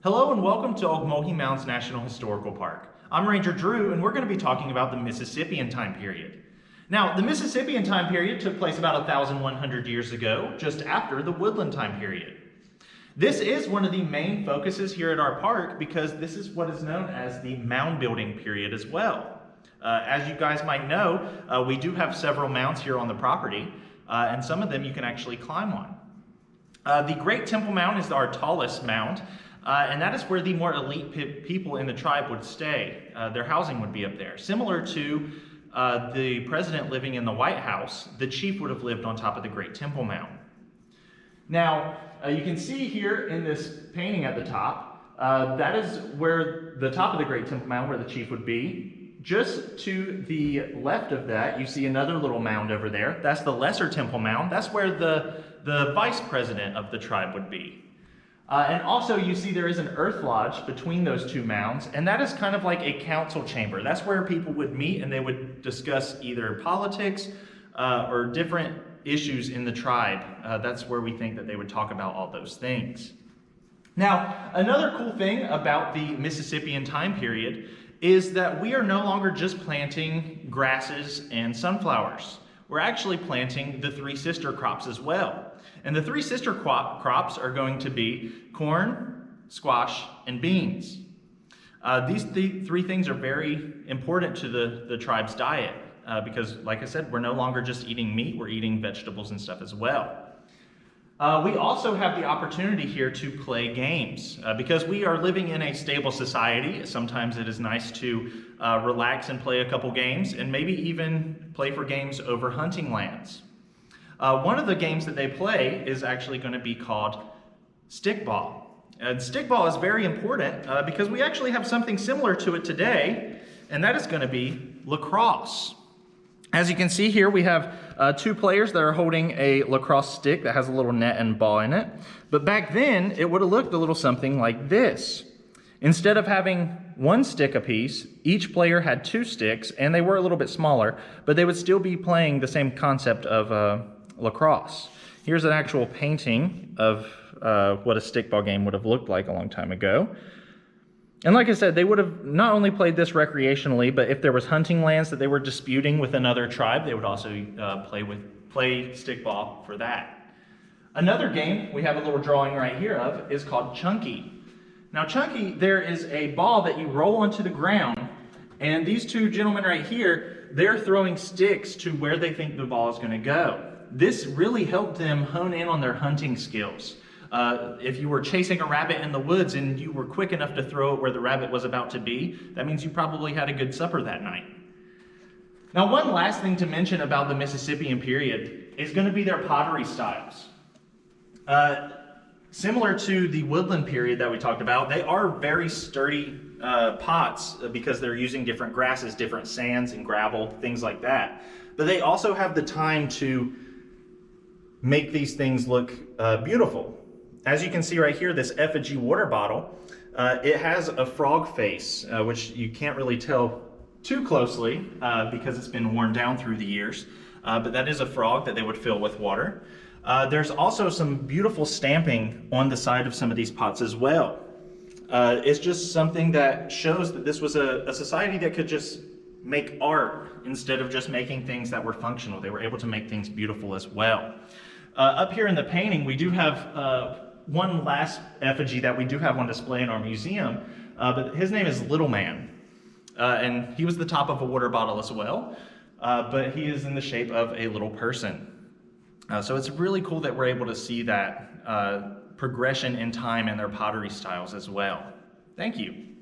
Hello and welcome to Ocmulgee Mounds National Historical Park. I'm Ranger Drew and we're going to be talking about the Mississippian time period. Now, the Mississippian time period took place about 1,100 years ago, just after the woodland time period. This is one of the main focuses here at our park because this is what is known as the mound building period as well. As you guys might know, we do have several mounds here on the property, and some of them you can actually climb on. The Great Temple Mound is our tallest mound, and that is where the more elite people in the tribe would stay. Their housing would be up there. Similar to the president living in the White House, the chief would have lived on top of the Great Temple Mound. Now, you can see here in this painting at the top, that is where the top of the Great Temple Mound, where the chief would be. Just to the left of that, you see another little mound over there. That's the Lesser Temple Mound. That's where the vice president of the tribe would be. And also you see there is an earth lodge between those two mounds, and that is kind of like a council chamber. That's where people would meet and they would discuss either politics or different issues in the tribe. That's where we think that they would talk about all those things. Now, another cool thing about the Mississippian time period is that we are no longer just planting grasses and sunflowers. We're actually planting the three sister crops as well. And the three sister crops are going to be corn, squash, and beans. These three things are very important to the tribe's diet because, like I said, we're no longer just eating meat, we're eating vegetables and stuff as well. We also have the opportunity here to play games because we are living in a stable society. Sometimes it is nice to relax and play a couple games and maybe even play for games over hunting lands. One of the games that they play is actually going to be called Stickball. And Stickball is very important because we actually have something similar to it today, and that is going to be lacrosse. As you can see here, we have two players that are holding a lacrosse stick that has a little net and ball in it. But back then, it would have looked a little something like this. Instead of having one stick apiece, each player had two sticks, and they were a little bit smaller, but they would still be playing the same concept of lacrosse. Here's an actual painting of what a stickball game would have looked like a long time ago. And like I said, they would have not only played this recreationally, but if there was hunting lands that they were disputing with another tribe, they would also play stickball for that. Another game we have a little drawing right here of is called Chunky. Now Chunky, there is a ball that you roll onto the ground, and these two gentlemen right here, they're throwing sticks to where they think the ball is going to go. This really helped them hone in on their hunting skills. If you were chasing a rabbit in the woods and you were quick enough to throw it where the rabbit was about to be, that means you probably had a good supper that night. Now, one last thing to mention about the Mississippian period is going to be their pottery styles. Similar to the woodland period that we talked about, they are very sturdy pots because they're using different grasses, different sands and gravel, things like that. But they also have the time to make these things look beautiful. As you can see right here, this effigy water bottle, it has a frog face, which you can't really tell too closely because it's been worn down through the years. But that is a frog that they would fill with water. There's also some beautiful stamping on the side of some of these pots as well. It's just something that shows that this was a society that could just make art instead of just making things that were functional. They were able to make things beautiful as well. Up here in the painting, we do have one last effigy that we do have on display in our museum, but his name is Little Man. And he was the top of a water bottle as well, but he is in the shape of a little person. So it's really cool that we're able to see that progression in time in their pottery styles as well. Thank you.